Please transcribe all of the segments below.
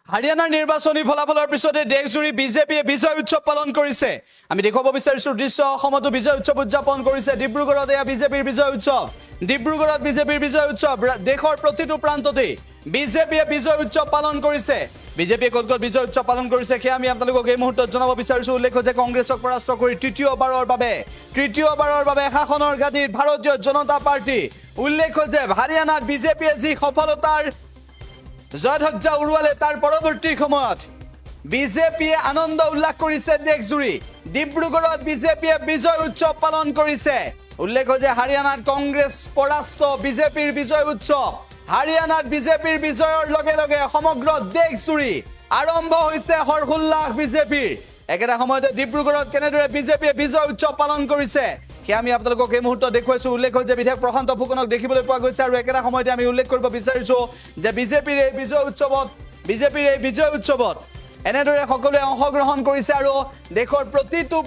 হাৰিয়ানাৰ নিৰ্বাচনী ফলাফলৰ পিছতে দেশজুৰি বিজেপিয়ে বিজয় উৎসৱ পালন কৰিছে। আমি দেখুৱাব বিচাৰিছো দৃশ্য অসমতো বিজয় উৎসৱ উদযাপন কৰিছে। ডিব্ৰুগড়ত এয়া বিজেপিৰ বিজয় উৎসৱ। ডিব্ৰুগড়ত বিজেপিৰ বিজয় উৎসৱ। দেশৰ প্ৰতিটো প্ৰান্ততে বিজেপিয়ে বিজয় উৎসৱ পালন কৰিছে। বিজেপিয়ে ক'ত ক'ত বিজয় উৎসৱ পালন কৰিছে সেয়া আমি আপোনালোকক এই মুহূৰ্তত জনাব বিচাৰিছো। উল্লেখ্য যে কংগ্ৰেছক পৰাস্ত কৰি তৃতীয়বাৰৰ বাবে শাসনৰ গাদীত ভাৰতীয় জনতা পাৰ্টি। উল্লেখ্য যে হাৰিয়ানাত বিজেপিয়ে যি সফলতাৰ জয়ধ্বজা উৰুৱালে তাৰ পৰৱৰ্তী সময়ত বিজেপিয়ে আনন্দ উল্লাস কৰিছে দেশজুৰি। ডিব্ৰুগড়ত বিজেপিয়ে বিজয় উৎসৱ পালন কৰিছে। উল্লেখ্য যে হাৰিয়ানাত কংগ্ৰেছ পৰাস্ত, বিজেপিৰ বিজয় উৎসৱ। হাৰিয়ানাত বিজেপিৰ বিজয়ৰ লগে লগে সমগ্ৰ দেশজুৰি আৰম্ভ হৈছে হৰ্ষোল্লাস বিজেপিৰ। একেটা সময়তে ডিব্ৰুগড়ত কেনেদৰে বিজেপিয়ে বিজয় উৎসৱ পালন কৰিছে সেয়া আমি আপোনালোকক এই মুহূৰ্তত দেখুৱাইছো। উল্লেখ্য যে বিধায়ক প্ৰশান্ত ফুকনক দেখিবলৈ পোৱা গৈছে আৰু একেটা সময়তে আমি উল্লেখ কৰিব বিচাৰিছো যে বিজেপিৰ এই বিজয় উৎসৱত এনেদৰে সকলোৱে অংশগ্ৰহণ কৰিছে আৰু দেশৰ প্ৰতিটো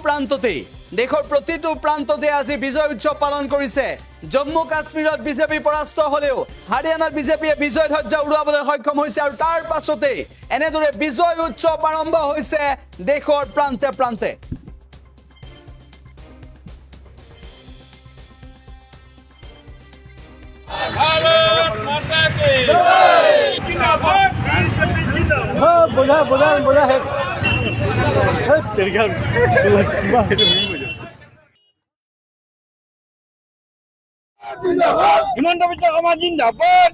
প্ৰান্ততে আজি বিজয় উৎসৱ পালন কৰিছে। জম্মু কাশ্মীৰত বিজেপি পৰাস্ত হলেও হাৰিয়ানাত বিজেপিয়ে বিজয় ধ্বজা উৰুৱাবলৈ সক্ষম হৈছে আৰু তাৰ পাছতে এনেদৰে বিজয় উৎসৱ আৰম্ভ হৈছে দেশৰ প্ৰান্তে প্ৰান্তে। भारत माता की जय। जिंदाबाद बोला है हिमंत बिस्वा शर्मा जिंदाबाद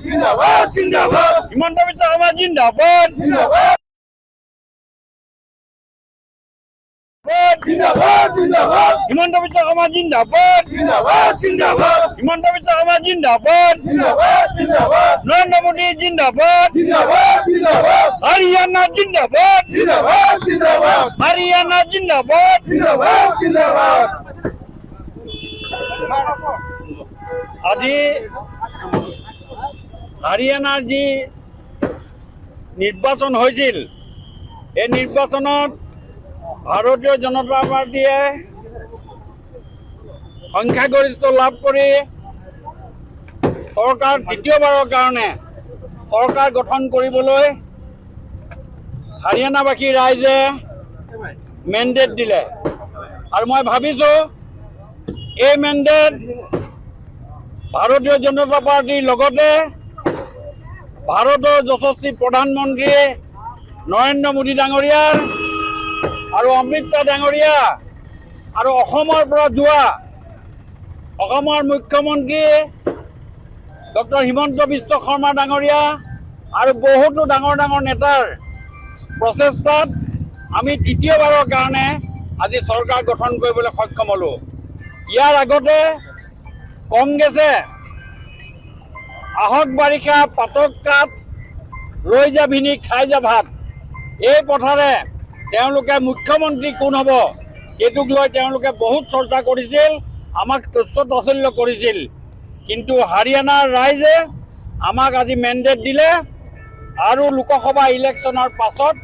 हिमंत बिस्वा शर्मा जिंदाबाद हिमंत बिस्वा शर्मा जिंदाबाद हिमंत बिस्वा शर्मा जिंदाबाद नरेंद्र मोदी जिंदाबाद हरियाणा जिंदाबाद हरियाणा जिंदाबाद আজি হাৰিয়ানাৰ যি নিৰ্বাচন হৈছিল এই নিৰ্বাচনত ভাৰতীয় জনতা পাৰ্টিয়ে সংখ্যাগৰিষ্ঠ লাভ কৰি চৰকাৰ তৃতীয়বাৰৰ কাৰণে চৰকাৰ গঠন কৰিবলৈ হাৰিয়ানাবাসী ৰাইজে মেণ্ডেট দিলে আৰু মই ভাবিছোঁ এই মেণ্ডেট ভাৰতীয় জনতা পাৰ্টিৰ লগতে ভাৰতৰ যশস্বী প্ৰধানমন্ত্ৰী নৰেন্দ্ৰ মোদী ডাঙৰীয়াৰ আৰু অমিত শ্বাহ ডাঙৰীয়া আৰু অসমৰ পৰা যোৱা অসমৰ মুখ্যমন্ত্ৰী ডক্টৰ হিমন্ত বিশ্ব শৰ্মা ডাঙৰীয়া আৰু বহুতো ডাঙৰ নেতাৰ প্ৰচেষ্টাত আমি তৃতীয়বাৰৰ কাৰণে আজি চৰকাৰ গঠন কৰিবলৈ সক্ষম হ'লোঁ। ইয়াৰ আগতে কংগ্ৰেছে আহক বাৰিষা পাতক কাট ৰৈ যা ভিনি খাই যা ভাত এই পথাৰে তেওঁলোকে মুখ্যমন্ত্ৰী কোন হ'ব সেইটোক লৈ তেওঁলোকে বহুত চৰ্চা কৰিছিল, আমাক তুচ্ছ তাচ্ছিল্য কৰিছিল। কিন্তু হাৰিয়ানাৰ ৰাইজে আমাক আজি মেণ্ডেট দিলে আৰু লোকসভা ইলেকশ্যনৰ পাছত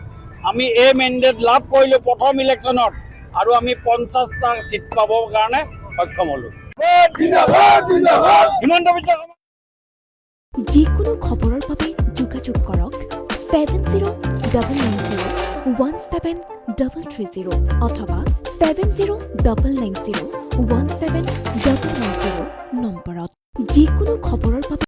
আমি এই মেণ্ডেট লাভ কৰিলোঁ প্ৰথম ইলেকশ্যনত আৰু আমি 50টা চিট পাবৰ কাৰণে সক্ষম হ'লোঁ। হিমন্ত বিশ্ব শৰ্মা যিকোনো খবৰৰ বাবে যোগাযোগ কৰক 7099017330 অথবা 7099017390 নম্বৰত। যিকোনো খবৰৰ বাবে